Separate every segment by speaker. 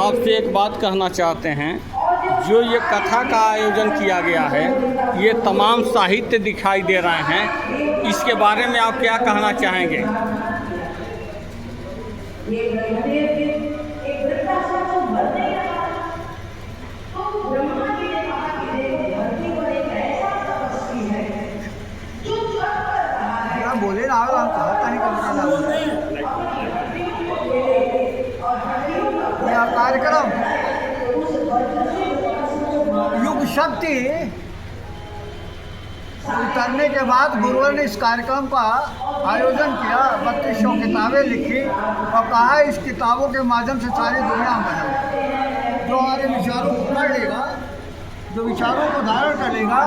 Speaker 1: आपसे एक बात कहना चाहते हैं, जो ये कथा का आयोजन किया गया है, ये तमाम साहित्य दिखाई दे रहे हैं, इसके बारे में आप क्या कहना चाहेंगे?
Speaker 2: बोले ना हम कहता नहीं यह कार्यक्रम युग शक्ति उतरने के बाद गुरुवर ने इस कार्यक्रम का आयोजन किया। 3200 किताबें लिखी और कहा इस किताबों के माध्यम से सारी दुनिया में बने। जो हमारे विचारों को पढ़ लेगा, जो विचारों को धारण कर लेगा,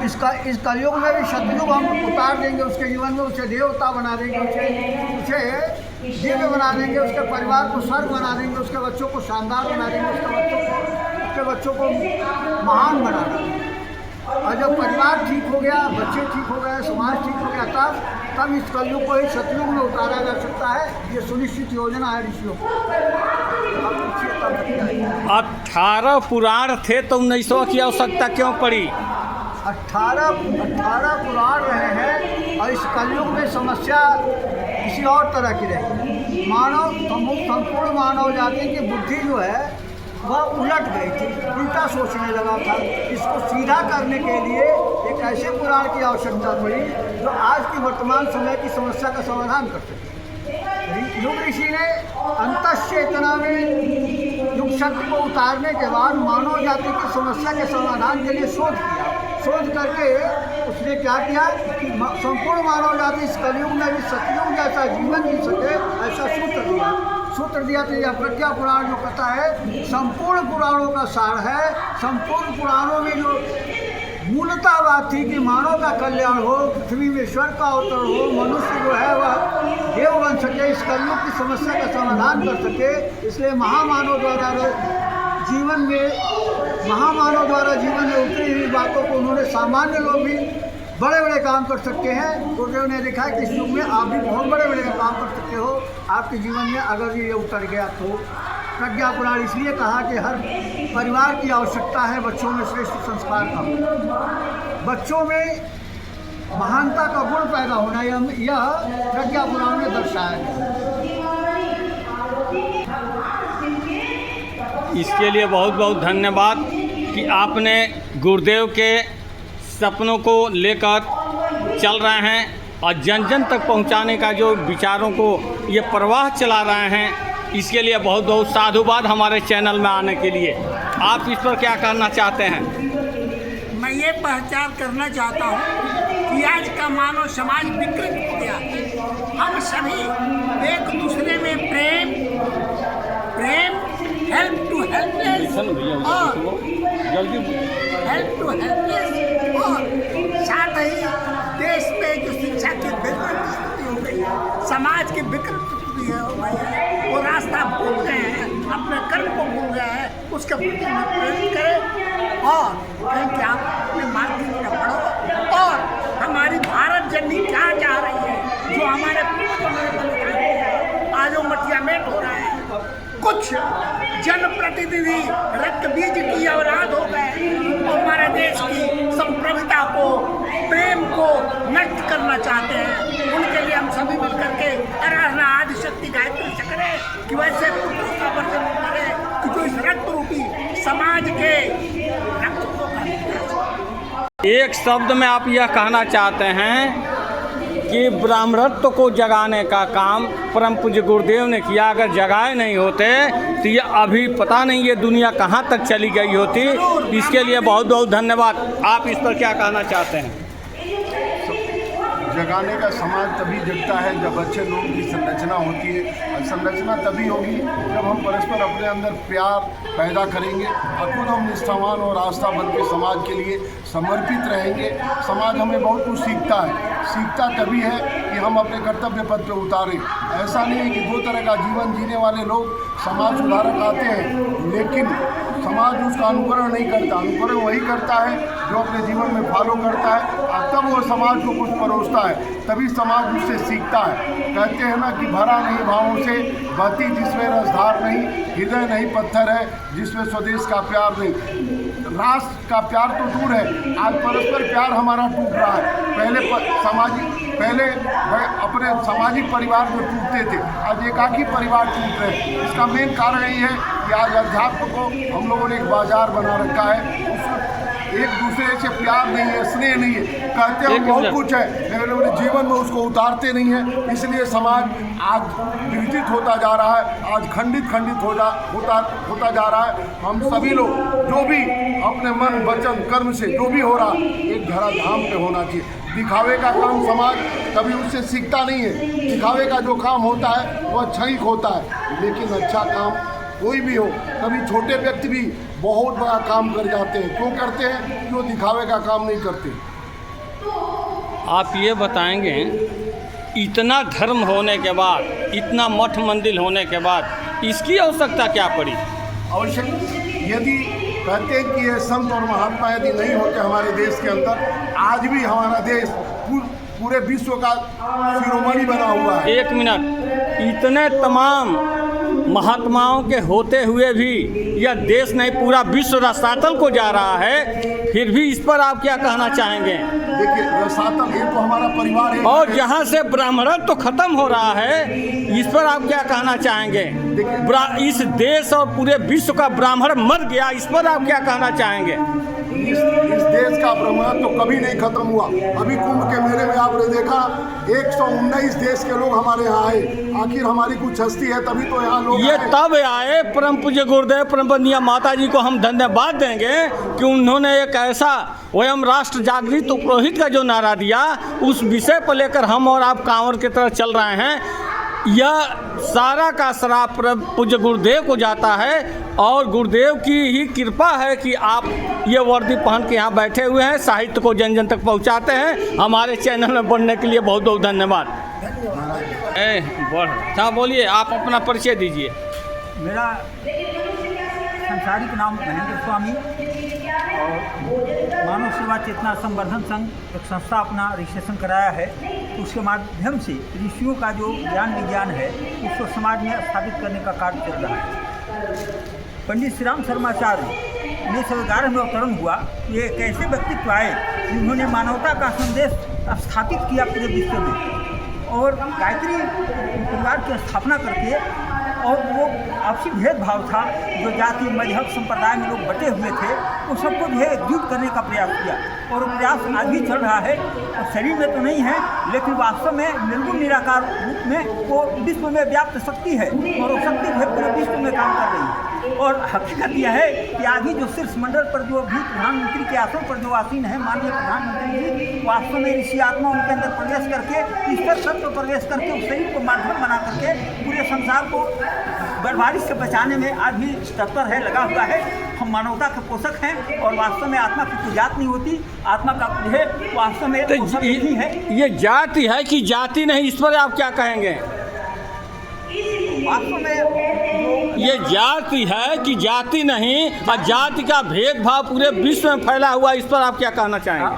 Speaker 2: इस कलयुग में भी सतयुग हम उतार देंगे उसके जीवन में, उसे देवता बना देंगे, उसे दिव्य बना देंगे, उसके परिवार को स्वर्ग बना देंगे, उसके बच्चों को शानदार बना देंगे, उसके बच्चों को महान बना देंगे। और जब परिवार ठीक हो गया, बच्चे ठीक हो गए, समाज ठीक हो गया, तब इस कलयुग को ही सतयुग में उतारा जा सकता है। ये सुनिश्चित योजना है ऋषियों को।
Speaker 1: 18 पुराण थे तो 1900 की आवश्यकता क्यों पड़ी?
Speaker 2: 18 पुराण रहे हैं और इस कलयुग में समस्या किसी और तरह की रही। संपूर्ण मानव जाति की बुद्धि जो है वह उलट गई थी, उल्टा सोचने लगा था। इसको सीधा करने के लिए एक ऐसे पुराण की आवश्यकता पड़ी जो आज की वर्तमान समय की समस्या का समाधान कर सके। युग ऋषि ने अंतश्चेतना में युग शक्ति को उतारने के बाद मानव जाति की समस्या के समाधान के लिए शोध किया। शोध करके उसने क्या किया कि संपूर्ण मानव जाति इस कलयुग में भी सतयुग जैसा जीवन जी सके, ऐसा सूत्र दिया। तो यह प्रज्ञा पुराण जो कहता है संपूर्ण पुराणों का सार है। संपूर्ण पुराणों में जो मूलतः बात थी कि मानव का कल्याण हो, पृथ्वी में ईश्वर का अवतरण हो, मनुष्य जो है वह देव बन सके, इस कलयुग की समस्या का समाधान कर सके। इसलिए महामानव द्वारा जीवन में उतरी हुई बातों को उन्होंने सामान्य लोग भी बड़े बड़े काम कर सकते हैं। गुरुदेव ने देखा कि इस युग में आप भी बहुत बड़े बड़े काम कर सकते हो आपके जीवन में, अगर ये उतर गया तो। प्रज्ञा पुराण इसलिए कहा कि हर परिवार की आवश्यकता है बच्चों में श्रेष्ठ संस्कार का, बच्चों में महानता का गुण पैदा होना, यह प्रज्ञा पुराण में दर्शाया गया।
Speaker 1: इसके लिए बहुत बहुत धन्यवाद कि आपने गुरुदेव के सपनों को लेकर चल रहे हैं और जन जन तक पहुंचाने का जो विचारों को ये प्रवाह चला रहे हैं, इसके लिए बहुत बहुत साधुवाद हमारे चैनल में आने के लिए। आप इस पर क्या कहना चाहते हैं?
Speaker 3: मैं ये पहचान करना चाहता हूँ कि आज का मानव समाज विकृत हो गया। हम सभी एक दूसरे में प्रेम हेल्प टू हेल्पलेस और हेल्प टू हेल्पलेस और साथ ही देश में जो शिक्षा की विकृत स्थिति हो गई, समाज की विकृत स्थिति हो गई है, वो रास्ता भूल गए हैं, अपने कर्म को भूल गए हैं। उसके प्रति प्रेरित करें और कहीं क्या अपने मार्ग की तरफ बढ़ो और हमारी भारत जननी क्या चाह रही है, जो हमारे पूर्वजों ने बलिदान दिया है, आज वो मटिया मेट हो रहा है। कुछ जनप्रतिनिधि रक्त बीज की औलाद हो गए और हमारे देश की संप्रभुता को, प्रेम को नष्ट करना चाहते हैं। उनके लिए हम सभी मिलकर के आराधना आदि शक्ति गायत्री से करें कि वैसे पुत्रों का वर्जन करें कि जो इस रक्त रूपी समाज के रक्त को
Speaker 1: एक शब्द में आप यह कहना चाहते हैं कि ब्राह्मणत्व को जगाने का काम परम पूज्य गुरुदेव ने किया। अगर जगाए नहीं होते तो ये अभी पता नहीं ये दुनिया कहाँ तक चली गई होती। इसके लिए बहुत बहुत धन्यवाद। आप इस पर क्या कहना चाहते हैं?
Speaker 4: जगाने का समाज तभी जगता है जब अच्छे लोगों की संरचना होती है, और संरचना तभी होगी जब हम परस्पर अपने अंदर प्यार पैदा करेंगे और खुद हम निष्ठावान और आस्थावान के समाज के लिए समर्पित रहेंगे। समाज हमें बहुत कुछ सीखता तभी है कि हम अपने कर्तव्य पथ पर उतारें। ऐसा नहीं है कि दो तरह का जीवन जीने वाले लोग समाज सुधारक आते हैं, लेकिन समाज उसका अनुकरण नहीं करता। अनुकरण वही करता है जो अपने जीवन में फॉलो करता है और तब वो समाज को कुछ परोसता है, तभी समाज उससे सीखता है। कहते हैं ना कि भरा नहीं भावों से बहती जिसमें रसधार नहीं, हृदय नहीं पत्थर है जिसमें स्वदेश का प्यार नहीं। राष्ट्र का प्यार तो दूर है, आज परस्पर प्यार हमारा टूट रहा है। पहले अपने सामाजिक परिवार जो टूटते थे, आज एकाकी परिवार टूट रहे हैं। इसका मेन कारण यही है कि आज अध्यात्म को हम लोगों ने एक बाजार बना रखा है। एक दूसरे से प्यार नहीं है, स्नेह नहीं है। कहते हैं बहुत कुछ है लेकिन अपने जीवन में उसको उतारते नहीं है। इसलिए समाज आज विघटित होता जा रहा है, आज खंडित होता जा रहा है। हम सभी लोग जो भी अपने मन वचन कर्म से जो भी हो रहा है, एक धराधाम पे होना चाहिए। दिखावे का काम समाज कभी उससे सीखता नहीं है। दिखावे का जो काम होता है वो अच्छा ही होता है, लेकिन अच्छा काम कोई भी हो, कभी छोटे व्यक्ति भी बहुत बड़ा काम कर जाते हैं। क्यों करते हैं? क्यों दिखावे का काम नहीं करते।
Speaker 1: आप ये बताएंगे, इतना धर्म होने के बाद, इतना मठ मंदिर होने के बाद इसकी आवश्यकता क्या पड़ी?
Speaker 4: आवश्यक यदि कहते हैं कि ये संत और महात्मा यदि नहीं होते हमारे देश के अंदर, आज भी हमारा देश पूरे विश्व का शिरोमणि बना हुआ है।
Speaker 1: एक मिनट, इतने तमाम महात्माओं के होते हुए भी यह देश नहीं पूरा विश्व रसातल को जा रहा है, फिर भी इस पर आप क्या कहना चाहेंगे?
Speaker 4: देखिए, रसातल ये तो हमारा परिवार है
Speaker 1: और जहाँ से ब्राह्मणत्व तो खत्म हो रहा है, इस पर आप क्या कहना चाहेंगे? इस देश और पूरे विश्व का ब्राह्मण मर गया, इस पर आप क्या कहना चाहेंगे?
Speaker 4: इस देश का ब्राह्मण तो कभी नहीं खत्म हुआ। अभी कुंभ के मेले में आपने देखा 119 देश के लोग हमारे यहाँ आए। आखिर हमारी कुछ हस्ती है तभी तो यहाँ लोग
Speaker 1: ये तब आए। परम पूज्य गुरुदेव परम वंदनीय माता जी को हम धन्यवाद देंगे कि उन्होंने एक ऐसा वयम राष्ट्र जागृत पुरोहित का जो नारा दिया, उस विषय पर लेकर हम और आप कांवर की तरह चल रहे हैं। यह सारा का श्राप पूज्य गुरुदेव को जाता है और गुरुदेव की ही कृपा है कि आप ये वर्दी पहन के यहाँ बैठे हुए हैं, साहित्य को जन जन तक पहुँचाते हैं। हमारे चैनल में बढ़ने के लिए बहुत बहुत धन्यवाद। हाँ बोलिए, आप अपना परिचय दीजिए।
Speaker 5: मेरा सांसारिक नाम महेंद्र स्वामी और मानव सेवा चेतना संवर्धन संघ एक संस्था अपना रजिस्ट्रेशन कराया है। उसके माध्यम से ऋषियों का जो ज्ञान विज्ञान है उसको समाज में स्थापित करने का कार्य चल रहा है। पंडित श्री राम शर्माचार्य 1911 में अवतरण हुआ। ये एक ऐसे व्यक्तित्व आए जिन्होंने मानवता का संदेश स्थापित किया पूरे विश्व में और गायत्री परिवार की स्थापना करके और वो आपसी भेदभाव था, जो जाति मजहब संप्रदाय में लोग बटे हुए थे, उन सबको जो है एकजुट करने का प्रयास किया और वो प्रयास आज भी चल रहा है। और शरीर में तो नहीं है, लेकिन वास्तव में निर्गुण निराकार रूप में वो विश्व में व्याप्त शक्ति है और वो शक्ति जो है पूरे विश्व में काम कर रही है। और हकीकत यह है कि आज ही जो शीर्ष मंडल पर जो भी प्रधानमंत्री के आसन पर जो आसीन है माननीय प्रधानमंत्री जी, वास्तव में ऋषि आत्मा उनके अंदर प्रवेश करके, ईश्वर तत्व प्रवेश करके उस शरीर को माध्यम बना करके पूरे संसार को बर्बादी से बचाने में आज भी तत्पर है, लगा हुआ है। हम मानवता के पोषक हैं और वास्तव में आत्मा की कोई जात नहीं होती, आत्मा का जो है वास्तव में पोषक ही है।
Speaker 1: ये जाति है कि जाति नहीं, इस पर आप क्या कहेंगे?
Speaker 5: वास्तव में
Speaker 1: ये जाति है कि जाति नहीं, और जाति का भेदभाव पूरे विश्व में फैला हुआ, इस पर आप क्या कहना चाहेंगे?